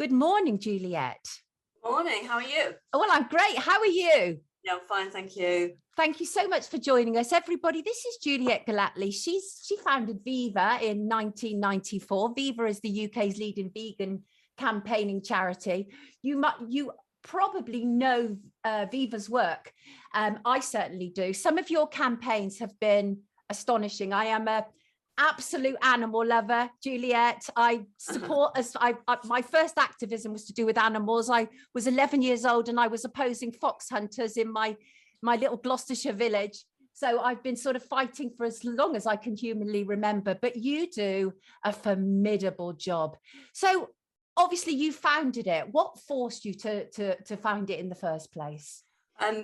Good morning, Juliet. Morning, how are you? Oh, well, I'm great. How are you? Yeah, I'm fine, thank you. Thank you so much for joining us, everybody. This is Juliet Gellatley. She founded Viva in 1994. Viva is the UK's leading vegan campaigning charity. You probably know Viva's work. I certainly do. Some of your campaigns have been astonishing. I am a absolute animal lover, Juliet. I support us. My first activism was to do with animals. I was 11 years old and I was opposing fox hunters in my little Gloucestershire village. So I've been sort of fighting for as long as I can humanly remember, but you do a formidable job. So obviously you founded it. What forced you to found it in the first place?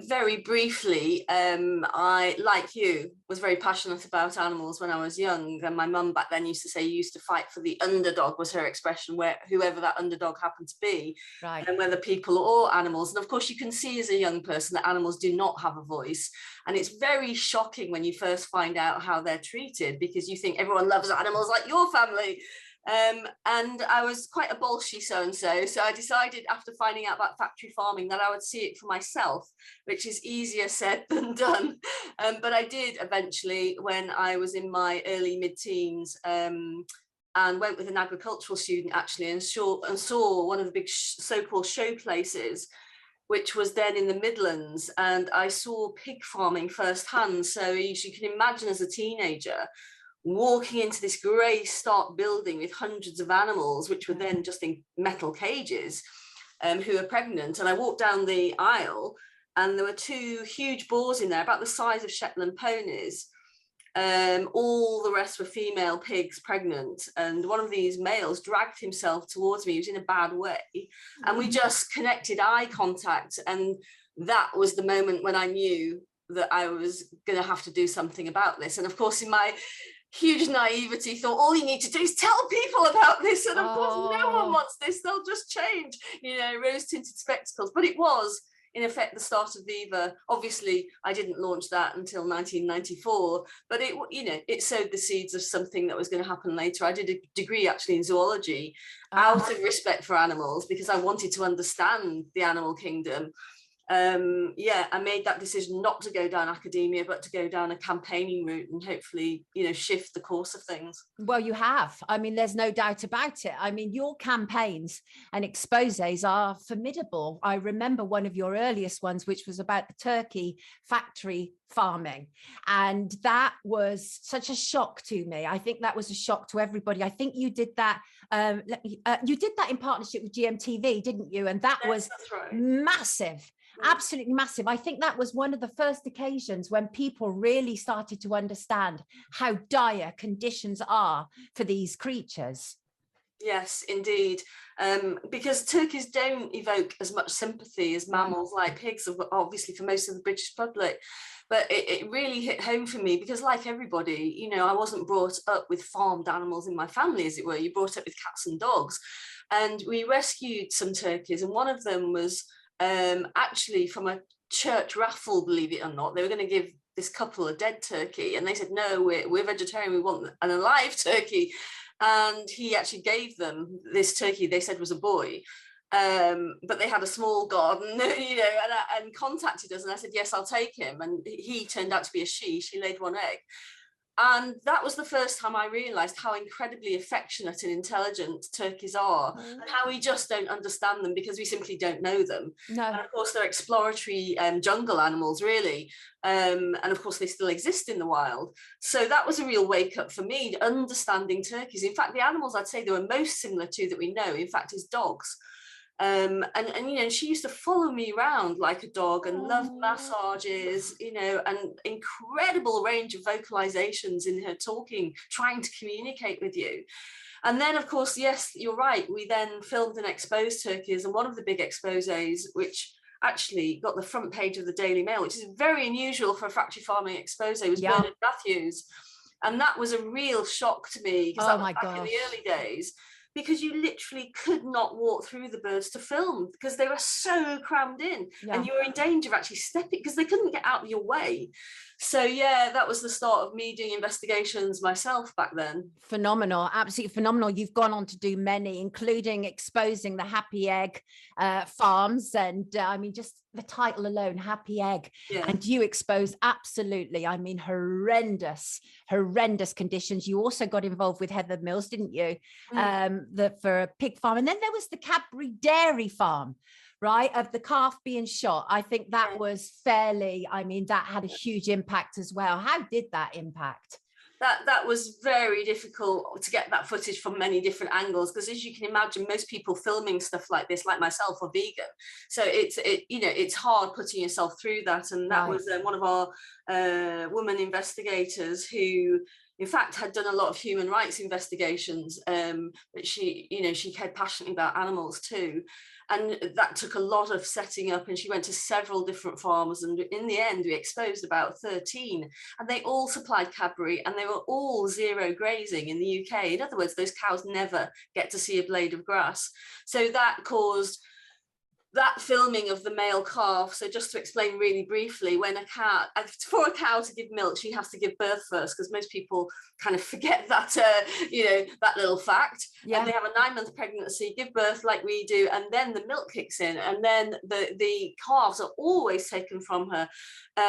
Very briefly, I, like you, was very passionate about animals when I was young. And my mum back then used to say, you used to fight for the underdog, was her expression, where whoever that underdog happened to be, right. And whether people or animals. And of course, you can see as a young person that animals do not have a voice. And it's very shocking when you first find out how they're treated, because you think everyone loves animals like your family. And I was quite a bolshy so-and-so, so I decided after finding out about factory farming that I would see it for myself, which is easier said than done. But I did eventually when I was in my early mid-teens, and went with an agricultural student actually and saw one of the big so-called show places, which was then in the Midlands, and I saw pig farming firsthand. So you can imagine as a teenager, walking into this grey stark building with hundreds of animals, which were then just in metal cages, who are pregnant. And I walked down the aisle and there were two huge boars in there, about the size of Shetland ponies. All the rest were female pigs pregnant. And one of these males dragged himself towards me. He was in a bad way. And we just connected eye contact. And that was the moment when I knew that I was going to have to do something about this. And of course, in my huge naivety, thought all you need to do is tell people about this, and of course no one wants this, they'll just change, rose-tinted spectacles. But it was in effect the start of Viva. Obviously I didn't launch that until 1994, but it sowed the seeds of something that was going to happen later. I did a degree actually in zoology out of respect for animals, because I wanted to understand the animal kingdom. I made that decision not to go down academia, but to go down a campaigning route and hopefully, shift the course of things. Well, you have. I mean, there's no doubt about it. I mean, your campaigns and exposés are formidable. I remember one of your earliest ones, which was about the turkey factory farming. And that was such a shock to me. I think that was a shock to everybody. I think you did that. You did that in partnership with GMTV, didn't you? And that was right. Massive. Absolutely massive. I think that was one of the first occasions when people really started to understand how dire conditions are for these creatures. Yes, indeed. Because turkeys don't evoke as much sympathy as mammals like pigs, obviously for most of the British public. But it really hit home for me because, like everybody, I wasn't brought up with farmed animals in my family, as it were. You're brought up with cats and dogs. And we rescued some turkeys, and one of them was actually from a church raffle, believe it or not. They were going to give this couple a dead turkey, and they said, no, we're vegetarian, we want an alive turkey. And he actually gave them this turkey they said was a boy, but they had a small garden, and contacted us, and I said, yes, I'll take him. And he turned out to be a she laid one egg. And that was the first time I realized how incredibly affectionate and intelligent turkeys are, and how we just don't understand them because we simply don't know them. No. And of course, they're exploratory jungle animals, really. And of course, they still exist in the wild. So that was a real wake up for me, understanding turkeys. In fact, the animals I'd say they were most similar to that we know, in fact, is dogs. And she used to follow me around like a dog and love massages, and incredible range of vocalizations in her talking, trying to communicate with you. And then, of course, yes, you're right, we then filmed and exposed turkeys, and one of the big exposés, which actually got the front page of the Daily Mail, which is very unusual for a factory farming expose, was Bernard Matthews. And that was a real shock to me, because that was back in the early days. because you literally could not walk through the birds to film because they were so crammed in, and you were in danger of actually stepping because they couldn't get out of your way. So yeah, that was the start of me doing investigations myself back then. Phenomenal, absolutely phenomenal. You've gone on to do many, including exposing the Happy Egg farms, and I mean, just the title alone, Happy Egg. And you exposed absolutely, I mean, horrendous conditions. You also got involved with Heather Mills, didn't you? For a pig farm. And then there was the Cadbury dairy farm, right, of the calf being shot. I think that was fairly, I mean, that had a huge impact as well. How did that impact? That was very difficult to get that footage from many different angles, because as you can imagine, most people filming stuff like this, like myself, are vegan, so it's hard putting yourself through that. And that was one of our women investigators who in fact had done a lot of human rights investigations, but she cared passionately about animals too, and that took a lot of setting up, and she went to several different farmers, and in the end we exposed about 13, and they all supplied Cadbury, and they were all zero grazing in the UK. In other words, those cows never get to see a blade of grass. So that caused that filming of the male calf. So just to explain really briefly, when for a cow to give milk, she has to give birth first, because most people kind of forget that, that little fact. And they have a 9-month pregnancy, give birth like we do, and then the milk kicks in, and then the calves are always taken from her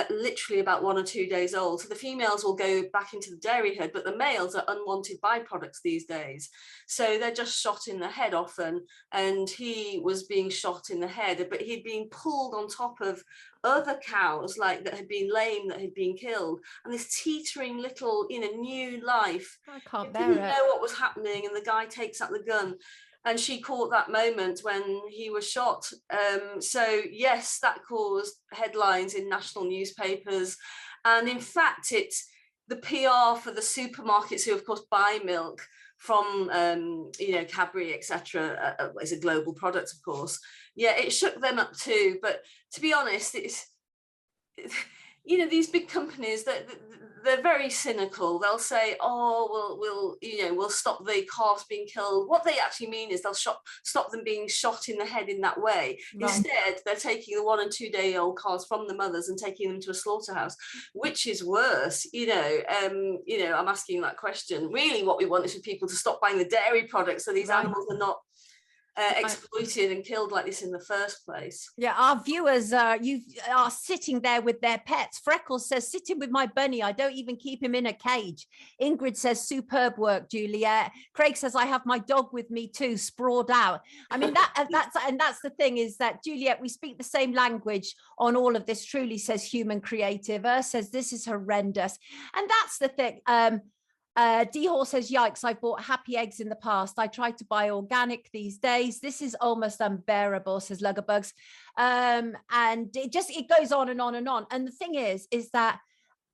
literally about 1 or 2 days old. So the females will go back into the dairy herd, but the males are unwanted byproducts these days. So they're just shot in the head often, and he was being shot in the head, but he'd been pulled on top of other cows that had been lame, that had been killed, and this teetering little new life. I can't bear it. Didn't know what was happening, and the guy takes out the gun, and she caught that moment when he was shot. So yes, that caused headlines in national newspapers, and in fact it's the PR for the supermarkets, who of course buy milk from Cadbury, etc. Is a global product, of course. Yeah, it shook them up too. But to be honest, it's these big companies, that they're very cynical. They'll say, oh, we'll stop the calves being killed. What they actually mean is they'll stop them being shot in the head in that way. Right. Instead, they're taking the 1 and 2 day old calves from the mothers and taking them to a slaughterhouse. Which is worse? I'm asking that question. Really, what we want is for people to stop buying the dairy products, so these animals are not exploited and killed like this in the first place. Yeah, our viewers are sitting there with their pets. Freckles says, sitting with my bunny, I don't even keep him in a cage. Ingrid says, superb work, Juliet. Craig says, I have my dog with me too, sprawled out. I mean, that's the thing, is that, Juliet, we speak the same language on all of this, truly, says Human Creative. Says this is horrendous. And that's the thing. D-Hall says, yikes, I've bought Happy Eggs in the past. I try to buy organic these days. This is almost unbearable, says Luggerbugs. And it goes on and on and on. And the thing is that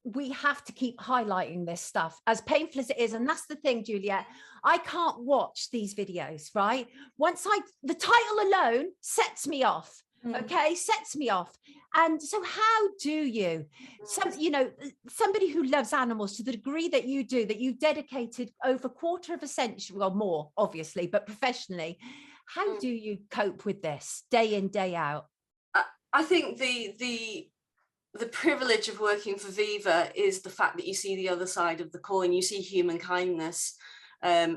we have to keep highlighting this stuff, as painful as it is. And that's the thing, Juliet, I can't watch these videos, right? The title alone sets me off. Okay, sets me off. And so how do you, somebody who loves animals to the degree that you do, that you've dedicated over a quarter of a century, well, more obviously, but professionally, how do you cope with this day in, day out? I think the privilege of working for Viva is the fact that you see the other side of the coin. You see human kindness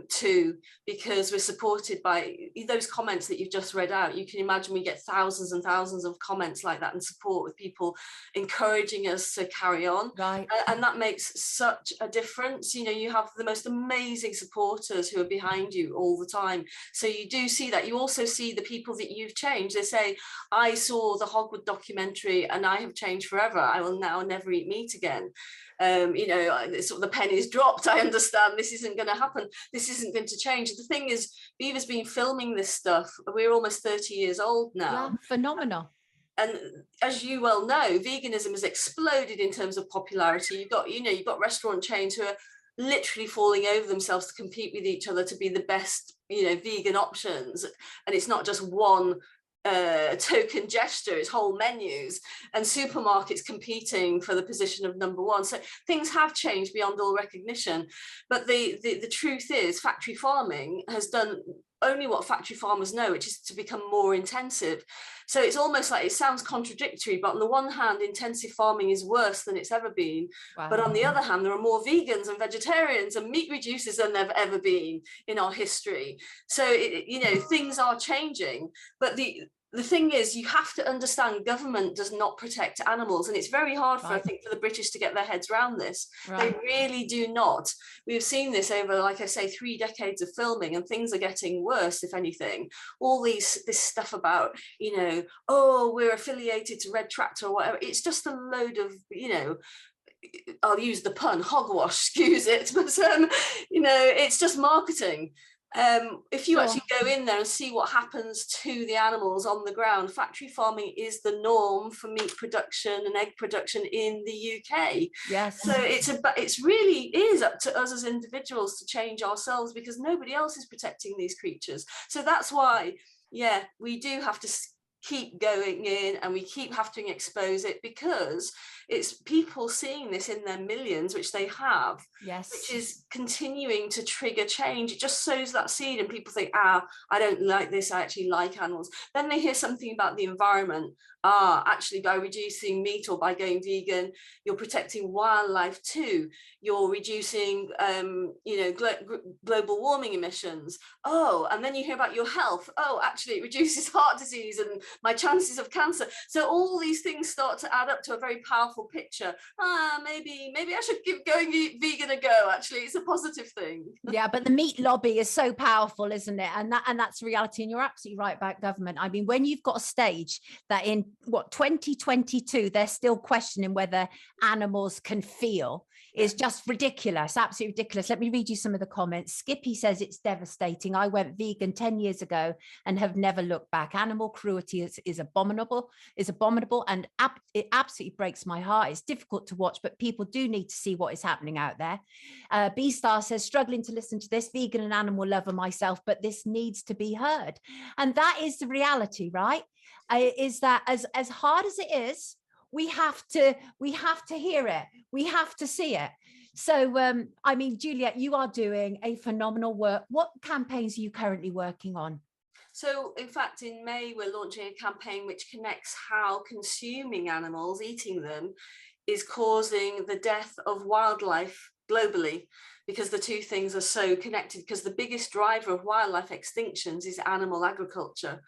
too, because we're supported by those comments that you've just read out. You can imagine we get thousands and thousands of comments like that and support, with people encouraging us to carry on. Right. And that makes such a difference. You have the most amazing supporters who are behind you all the time. So you do see that. You also see the people that you've changed. They say, I saw the Hogwood documentary and I have changed forever. I will now never eat meat again. Sort of the penny's dropped. I understand this isn't going to happen. This isn't going to change. The thing is, Viva's been filming this stuff. We're almost 30 years old now. Yeah, phenomenal. And as you well know, veganism has exploded in terms of popularity. You've got restaurant chains who are literally falling over themselves to compete with each other to be the best, vegan options. And it's not just one token gesture, it's whole menus, and supermarkets competing for the position of #1. So things have changed beyond all recognition. But the truth is, factory farming has done only what factory farmers know, which is to become more intensive. So it's almost like, it sounds contradictory, but on the one hand, intensive farming is worse than it's ever been. Wow. But on the other hand, there are more vegans and vegetarians and meat reducers than there've ever been in our history. So, you know, things are changing. But the thing is, you have to understand government does not protect animals. And it's very hard for, I think, for the British to get their heads around this. They really do not. We've seen this over, like I say, 3 decades of filming, and things are getting worse, if anything. All this stuff about, you know, oh, we're affiliated to Red Tractor or whatever. It's just a load of, you know, I'll use the pun, hogwash, excuse it, but you know, it's just marketing. If you actually go in there and see what happens to the animals on the ground, factory farming is the norm for meat production and egg production in the UK. Yes. So it's really is up to us as individuals to change ourselves, because nobody else is protecting these creatures. So that's why, yeah, we do have to keep going in, and we keep having to expose it, because it's people seeing this in their millions, which they have, yes, which is continuing to trigger change. It just sows that seed, and people think, I don't like this, I actually like animals. Then they hear something about the environment. Actually, by reducing meat or by going vegan, you're protecting wildlife too. You're reducing, you know, global warming emissions. And then you hear about your health. Actually, it reduces heart disease and my chances of cancer. So all these things start to add up to a very powerful picture. Maybe I should give going vegan a go. Actually, it's a positive thing. Yeah, but the meat lobby is so powerful, isn't it? And that's reality. And you're absolutely right about government. I mean, when you've got a stage that in 2022 they're still questioning whether animals can feel, is just ridiculous, absolutely ridiculous. Let me read you some of the comments. Skippy says it's devastating. I went vegan 10 years ago and have never looked back. Animal cruelty is abominable, and it absolutely breaks my heart. It's difficult to watch, but people do need to see what is happening out there. B-Star says, struggling to listen to this, vegan and animal lover myself, but this needs to be heard. And that is the reality, right? Is that as hard as it is, we have to hear it, we have to see it. So I mean, Juliet, you are doing a phenomenal work. What campaigns are you currently working on? So in fact, in May, we're launching a campaign which connects how consuming animals, eating them, is causing the death of wildlife globally, because the two things are so connected, because the biggest driver of wildlife extinctions is animal agriculture.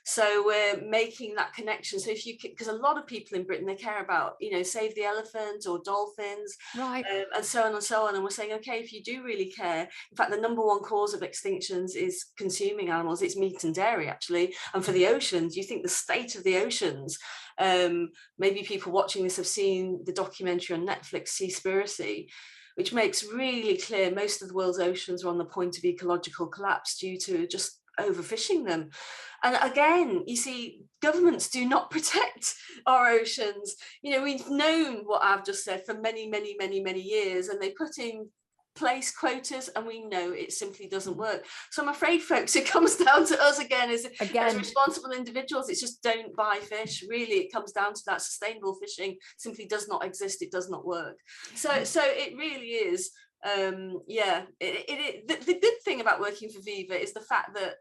So we're making that connection. So if you, because a lot of people in Britain, they care about, you know, save the elephant or dolphins, right, and so on and so on. And we're saying, okay, if you do really care, in fact, the number one cause of extinctions is consuming animals. It's meat and dairy, actually. And for the oceans, you think the state of the oceans, maybe people watching this have seen the documentary on Netflix, Seaspiracy, which makes really clear most of the world's oceans are on the point of ecological collapse due to just overfishing them. And again, you see, governments do not protect our oceans. You know, we've known what I've just said for many, many, many, many years, and they put in place quotas, and we know it simply doesn't work. So I'm afraid, folks, it comes down to us again as responsible individuals. It's just don't buy fish. Really, it comes down to that. Sustainable fishing simply does not exist. It does not work. So it really is. The good thing about working for Viva is the fact that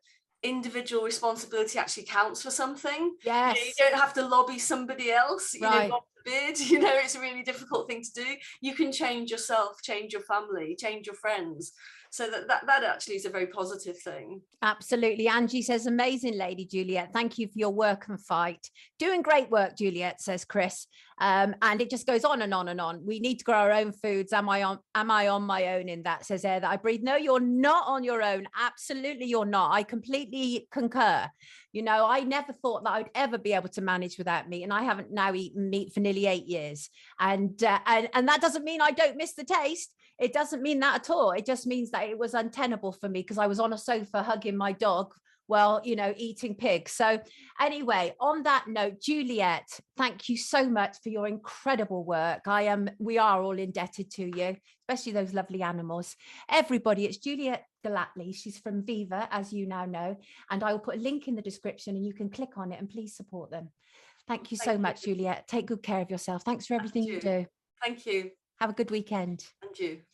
individual responsibility actually counts for something. Yes. You don't have to lobby somebody else, you know, God forbid, you know, it's a really difficult thing to do. You can change yourself, change your family, change your friends. So that actually is a very positive thing. Absolutely. Angie says, amazing lady, Juliet. Thank you for your work and fight. Doing great work, Juliet, says Chris. And it just goes on and on and on. We need to grow our own foods. Am I on my own in that, says Air That I Breathe. No, you're not on your own. Absolutely, you're not. I completely concur. You know, I never thought that I'd ever be able to manage without meat. And I haven't now eaten meat for nearly 8 years. And that doesn't mean I don't miss the taste. It doesn't mean that at all. It just means that it was untenable for me because I was on a sofa hugging my dog while, you know, eating pig. So anyway, on that note, Juliet, thank you so much for your incredible work. We are all indebted to you, especially those lovely animals. Everybody, it's Juliet Gellatley. She's from Viva, as you now know, and I will put a link in the description and you can click on it and please support them. Thank you so much, Juliet. Take good care of yourself. Thanks for everything you do. Thank you. Have a good weekend. And you.